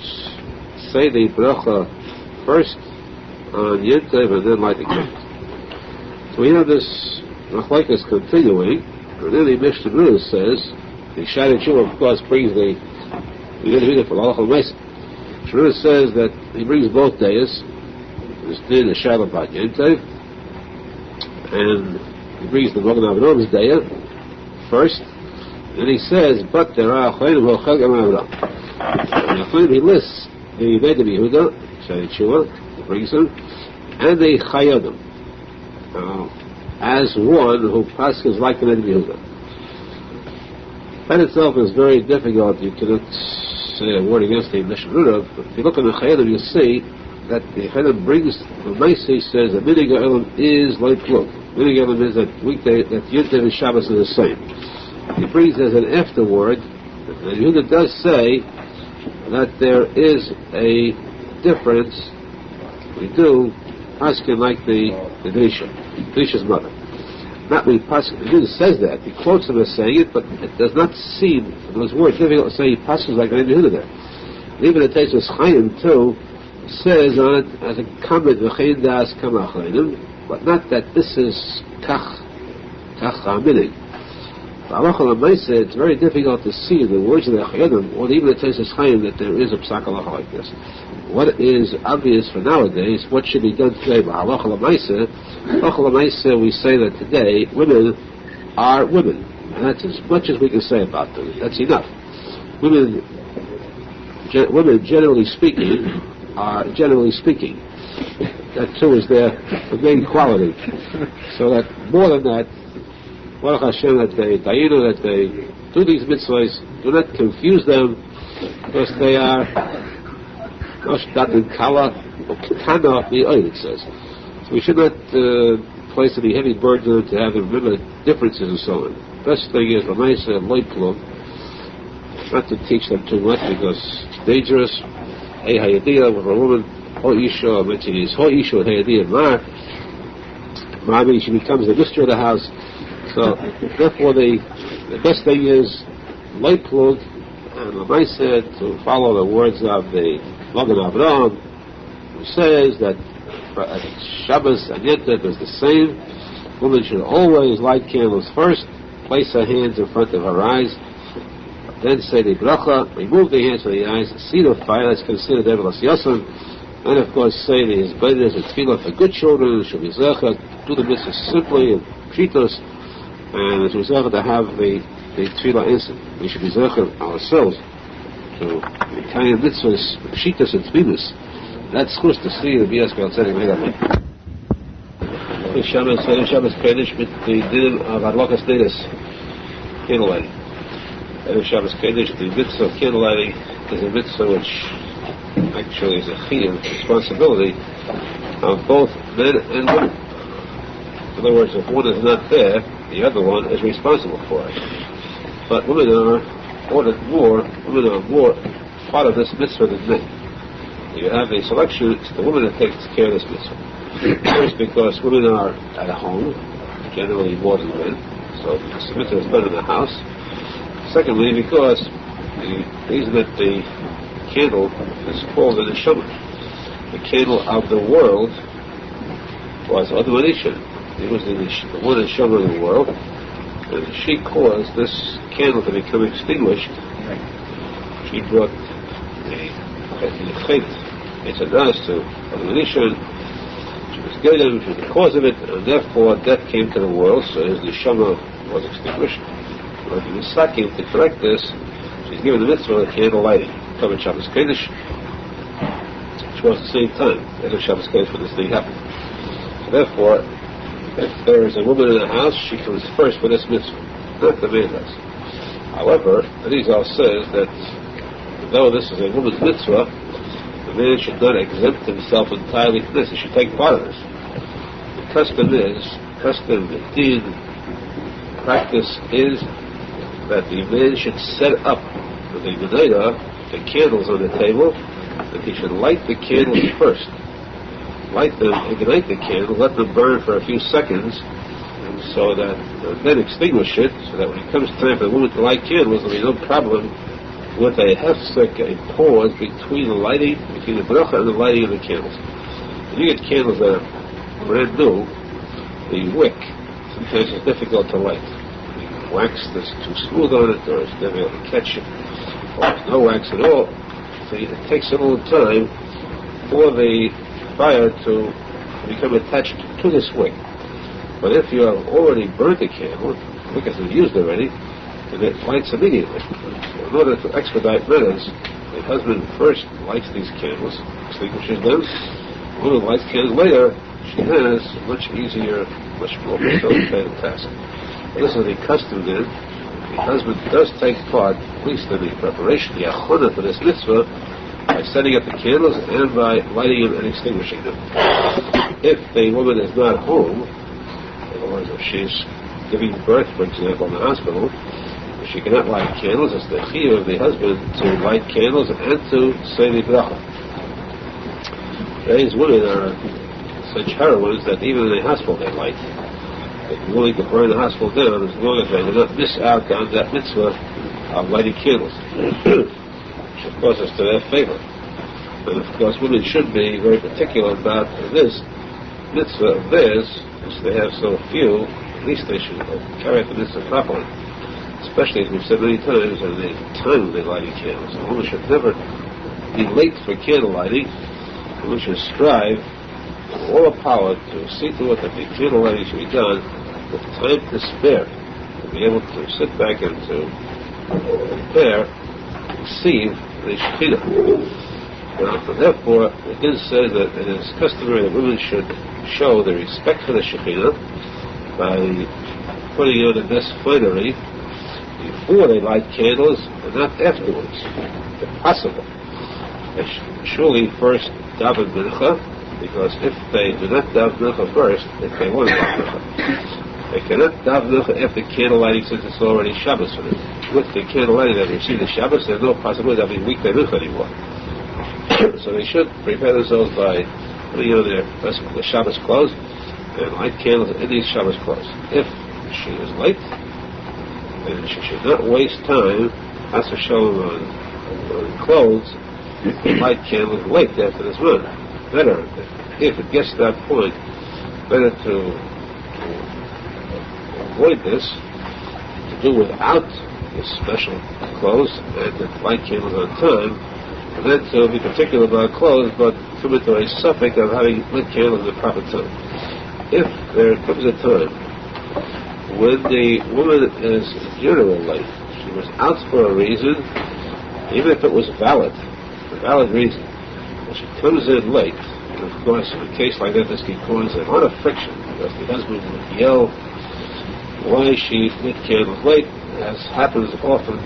say the bracha first on Yom Tov and then light the candles. So we have this machlokes continuing, and then the Mishnah Berurah says, the Shai Tshuva, of course, brings the Yiddish for Halacha L'Maisa. Berurah says that he brings both days, this day the Shai about Yom Tov, and he brings the Magen Avraham's day first, and he says, but there are Acharon who Chag Avraham. And Acharon, he lists the Rabbi Yehuda, Shai Tshuva, he brings them, and the Chayodim, as one who passes like the Rabbi Yehuda. That itself is very difficult. You cannot say a word against the Mishnah. If you look at the Chayyim, you see that the Chayyim brings, the Maisi says that Minig Ha'olam is like Plug. Minig Ha'olam is that weekday, that Yontiv and Shabbos are the same. He brings as an afterword, and Yehuda does say that there is a difference. We do asking like the Drisha's mother. Not we pasuk. He says that. He quotes him as saying it, but it does not seem. Those words difficult to say. He pasuk like Rabbi Yehuda there. And even the Teshuva Chaim too says on it as a comment v'chein das kama achreinim, but not that this is kach haminig. Halacha l'maisa, it's very difficult to see in the words of the Chayyim, or even the Teshuva Chaim, that there is a psak halacha like this. What is obvious for nowadays, what should be done today by Halacha l'maisa, we say that today women are women. And that's as much as we can say about them. That's enough. Women generally speaking, are generally speaking. That too is their main quality. So that more than that, Baruch Hashem, that they do these mitzvahs, do not confuse them, because they are it says. So we should not place any heavy burden on them to have them remember differences and so on. Best thing is not to teach them too much because it's dangerous. Hey Hayadiyah with a woman, Ho Isha, mentioning his Ho Isha with Hayadiyah Mar, meaning she becomes the mistress of the house. So therefore the best thing is light plug and Lamaisa to follow the words of the Magen Avraham, who says that Shabbos and Yontif is the same. Women should always light candles first, place her hands in front of her eyes, then say the bracha, remove the hands from the eyes, see the fire, that's considered Evelas Yosem, and of course say the Hizbaitis and Tefillah for good children, should be Zecha, do the mitzvah simply and Pshitos, and it was Zecha to have the Tefillah instant. We should be Zecha ourselves to the kind of mitzvahs, Pshitos and Tefillas. That's chus to see the Bias Galtzenik Megaman. Shabbos Kodesh with the Din of Arlokas Dedes, candle lighting. Shabbos Kodesh, the mitzvah of candle lighting is a mitzvah which actually is a chiyuv, responsibility of both men and women. In other words, if one is not there, the other one is responsible for it. But women are more part of this mitzvah than men. You have a selection, it's the woman that takes care of this mitzvah. First, because women are at home, generally more than men, so the mitzvah is done in the house. Secondly, because the reason that the candle is called the neshama, the candle of the world was Admanisha. It was the one neshama of the world, and she caused this candle to become extinguished. She brought the chait. It's a dust to Admanisha. She was Gedem, she was the cause of it, and therefore death came to the world, so his neshama was extinguished. But the Misakim, to correct this, she's given the mitzvah of candle lighting. Covered Shabbos Kodesh, which was at the same time. Erev Shabbos Kodesh when this thing happened. So therefore, if there is a woman in the house, she comes first for this mitzvah, not the man does. However, Arizal says that though this is a woman's mitzvah, the man should not exempt himself entirely from this. He should take part of this. The custom, the deen, practice is that the man should set up the Menorah, the candles on the table, and he should light the candles first. Light them, ignite the candle, let them burn for a few seconds, and so that then extinguish it, so that when it comes time for the woman to light candles, there'll be no problem with a hefsek, a pause between the bracha and the lighting of the candles. When you get candles that are brand new, the wick sometimes is difficult to light. The wax that's too smooth on it, or it's difficult to catch it, or there's no wax at all. So it takes a little time for the fire to become attached to this wick. But if you have already burnt the candle, the wick has been used already, and it lights immediately. So in order to expedite matters, the husband first lights these candles, extinguishes them. The woman lights candles later. She has much easier, much more facilitated task. This is the custom then. The the husband does take part, at least in the preparation, the achona for this mitzvah, by setting up the candles and by lighting them and extinguishing them. If the woman is not home, in other words, if she's giving birth, for example, in the hospital, she cannot light candles. It's the kiruv of the husband to light candles and to say the bracha. Today's women are such heroines that even in the hospital they light. They're willing to burn the hospital down as long as they do not miss out on that mitzvah of lighting candles, which of course is to their favor. And of course women should be very particular about this mitzvah of theirs, since they have so few. At least they should carry out the mitzvah properly. Especially, as we've said many times, in the time of the lighting candles. A woman should never be late for candle lighting. A woman should strive with all her power to see to it that the candle lighting should be done with time to spare, to be able to sit back and to prepare, receive the Shekhinah. Therefore, it is said that it is customary that women should show their respect for the Shekhinah by putting on the best finery before they light candles and not afterwards, if possible. They should surely first daven mincha, because if they do not daven mincha first, they won't daven mincha. They cannot daven mincha after candle lighting, since it's already Shabbos for them. With the candle lighting they've received the Shabbos, there's no possibility they'll be weekday mincha anymore. So they should prepare themselves by putting on their Shabbos clothes and light candles in these Shabbos clothes. If she is late, and she should not waste time, as to show on clothes, light candles late after this month. Better, if it gets to that point, better to avoid this, to do without the special clothes and to light candles on time, and then to be particular about clothes, but come into a suffix of having lit candles at the proper time. If there comes a time when the woman is generally late, she was out for a reason, even if it was valid, a valid reason, and she comes in late, and of course in a case like that this can cause a lot of friction, because the husband would yell why she lit candles late, as happens often.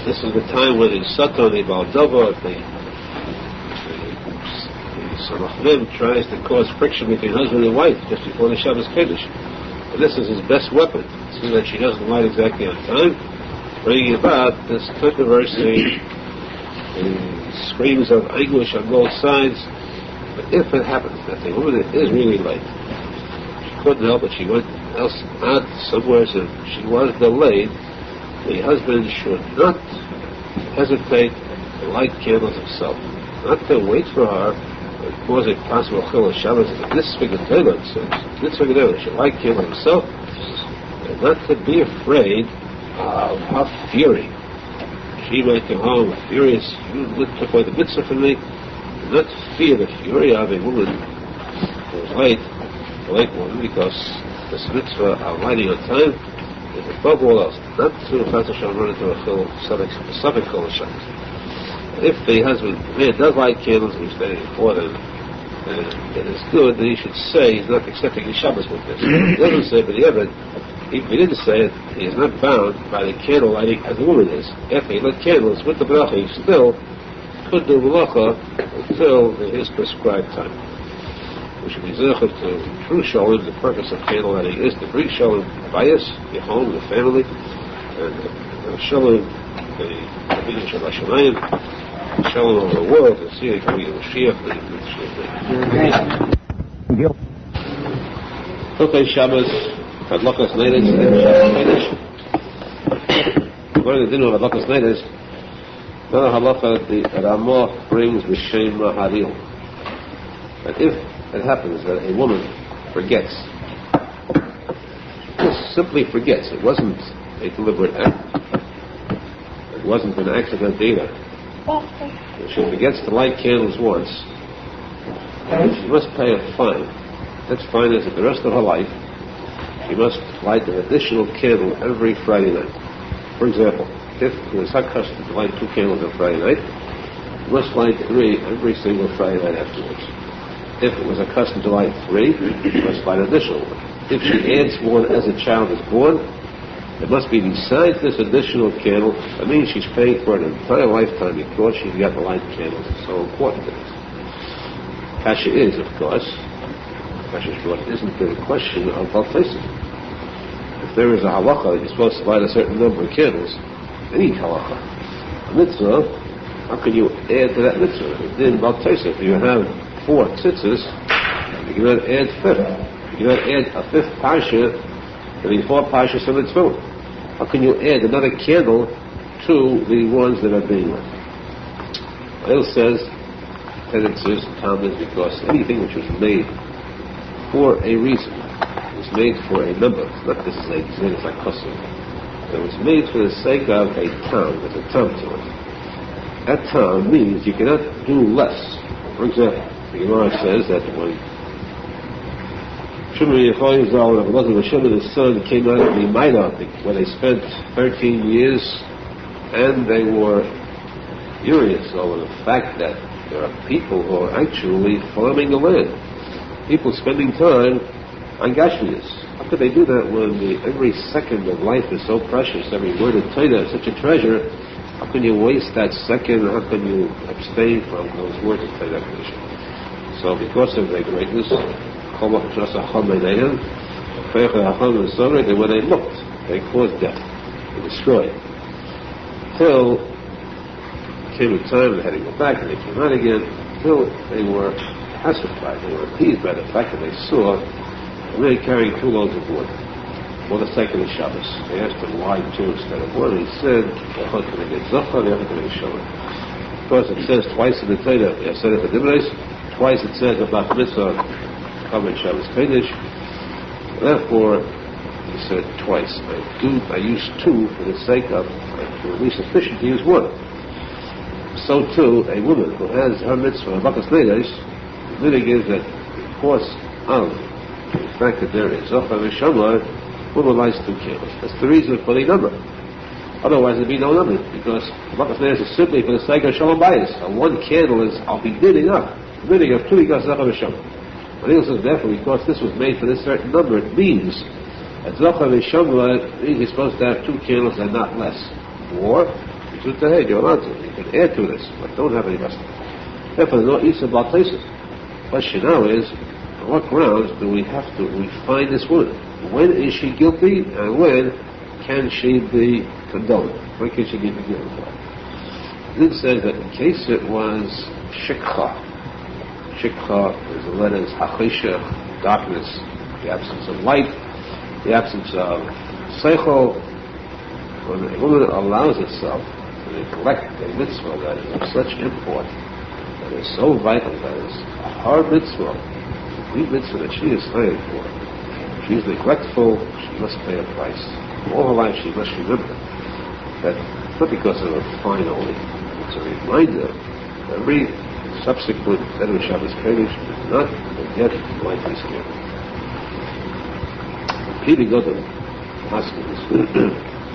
This is the time when the Satan, the Baldova, the Samachnim tries to cause friction between husband and wife just before the Shabbos Kiddush. And this is his best weapon, so that she doesn't light exactly on time, bringing about this controversy, screams of anguish on both sides. But if it happens that the woman is really late, she couldn't help it, she went out somewhere, so she was delayed, the husband should not hesitate to light candles himself, not to wait for her, cause a possible chilul Shabbos. This figure Taylor says, this figure Taylor should light candle himself, and not to be afraid of her fury. She might come home furious. You took away the mitzvah from me. Do not fear the fury of a woman who is late, a late woman, because this mitzvah of lighting on time is above all else. Not to run into a suffix chilul Shabbos. If the man does light candles and he's standing before them, it is good that he should say he's not accepting the Shabbos with this. He doesn't say, but even if he didn't say it, he is not bound by the candle lighting as the woman is. If he lit candles with the bracha, he still could do malacha until his prescribed time. We should be zeichet to true shalom. The purpose of candle lighting is to bring shalom bias, your home, the family, and shalom, the Bidin Shabbat Shamayim, shalom over the world, and see it coming in the Mashiach, Okay, Shabbos, Hadlakas Neides, and Shabbos Neides. According to the din of Hadlakas Neides, another halacha the Ramah brings B'Shem Maharil. That if it happens that a woman forgets, just simply forgets, it wasn't a deliberate act, it wasn't an accident either. If she forgets to light candles once, she must pay a fine. That fine is that the rest of her life she must light an additional candle every Friday night. For example, if it was her custom to light 2 candles on Friday night, she must light 3 every single Friday night afterwards. If it was a custom to light 3, she must light an additional one. If she adds one as a child is born, It must be besides this additional candle. That means she's paying for an entire lifetime because she's got the light candles. It's so important to us. Kasha is, of course. Kasha's thought isn't the question of Baltaisim. If there is a halacha that you're supposed to light a certain number of candles, any halacha, a mitzvah, how can you add to that mitzvah? In Baltaisim, if you have 4 tzitzis, you cannot add 5th. You cannot add a 5th parsha to the 4 parshas of the tefillin. How can you add another candle to the ones that are being lit? It says, tendencies and Talmud, because anything which was made for a reason was made for a number. It's not this is like custom. It was made for the sake of a tam. There's a tam to it. That tam means you cannot do less. For example, the Gemara says that when Arizal and the son came out of the Maida, where they spent 13 years, and they were furious over the fact that there are people who are actually farming the land, people spending time on Gashmias. How could they do that when every second of life is so precious, every word of Torah is such a treasure? How can you waste that second? How can you abstain from those words of Torah? So because of their greatness, when they looked, they caused death, they destroyed. Till came a time they had to go back and they came out again, till they were pacified, they were appeased by the fact that they saw a man carrying 2 loads of wood for the second of Shabbos. They asked him why 2 instead of 1, and he said, because it says twice in the Torah, twice it says about mitzvah covered Shabbos Kodesh. Therefore, he said twice. I use 2 for the sake of, for at least sufficient to use 1. So too, a woman who has her mitzvah, Bakas Kodesh, the meaning is that because of the fact that there is Zohar and Shamar, woman lights 2 candles. That's the reason for the number. Otherwise, there'd be no number, because Bakas Kodesh is simply for the sake of Shalom Bayis. And 1 candle is, I'll be bidding up. The meaning of 2 because Zohar and Shamar. But he says, therefore, because this was made for this certain number, it means that Zohar V'Shamla means you're supposed to have 2 candles and not less. Or, you're allowed to. You can add to this, but don't have any rest. Therefore, there's no Isa Baltaisis. The question now is, on what grounds do we find this woman? When is she guilty, and when can she be condoned? When can she be forgiven for? It says that in case it was Shikha, Shikha is the letters Hachisha, darkness, the absence of light, the absence of Seichel. When a woman allows herself to neglect a mitzvah that is of such import, that is so vital, that is a hard mitzvah, the mitzvah that she is hired for, she is neglectful, she must pay a price. All her life she must remember that, not because of a fine only, it's a reminder that every subsequent Erev Shabbos Kodesh is not yet light this year. Peter got them hospitals.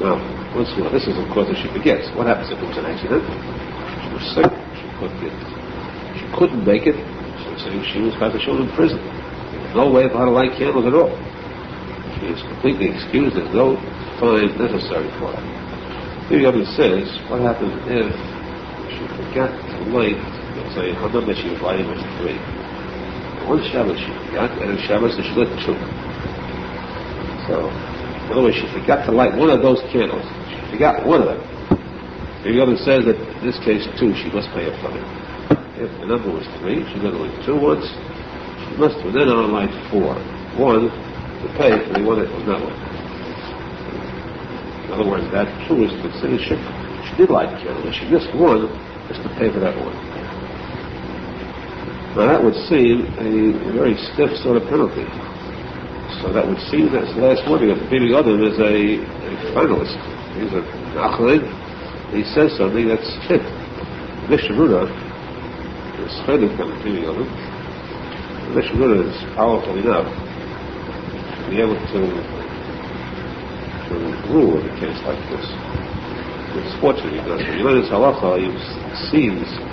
Now, once more, this is of course if she forgets. What happens if it was an accident? She was sick, she couldn't make it, so she was shown in prison. There's no way of how to light candles at all. She is completely excused, there's no time necessary for it. Peter says, what happens if she forgot to light? Say, how much that she was lighting was 3. One Shabbos she forgot, and in Shabbos she lit 2. So, in other words, she forgot to light one of those candles. She forgot one of them. The other says that in this case 2, she must pay a fine. If the number was 3, she's going to light 2 once. She must have then on light 4. 1 to pay for the one that was not lit. In other words, that 2 is considered shikha. She did light candle, but she missed 1 just to pay for that one. Now that would seem a very stiff sort of penalty. So that would seem that's the last one, because the Bibli Adam is a finalist. He's an Aharon. He says something that's fit. The chavruta is cheduk on the Bibli Adam. The chavruta is powerful enough to be able to rule in a case like this. It's fortunate because when you learn this halacha, it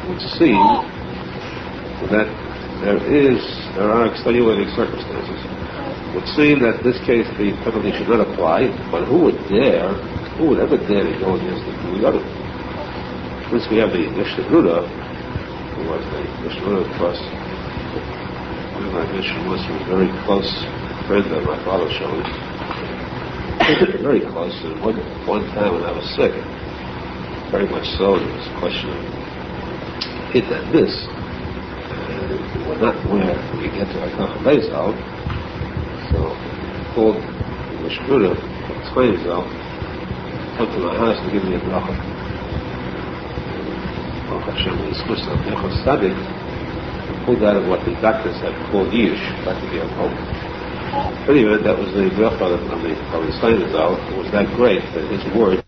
would seem that there are extenuating circumstances. would seem that in this case the penalty should not apply, but who would ever dare to go against the Kuli? Since we have the chavruta, who was the chavruta, of course, one of my mission was a very close friend of my father showed. Very close, and one time when I was sick, very much so, there was a question of hit and miss, and we were not where we get to Arizal, so I called the chavruta, Tikuney Zohar, come to my house to give me a bracha. Hashem is tzadik, pulled out of what the doctors had called Yish, practically a hope. Anyway, that was the bracha of the Steinhartz. It was that great that his word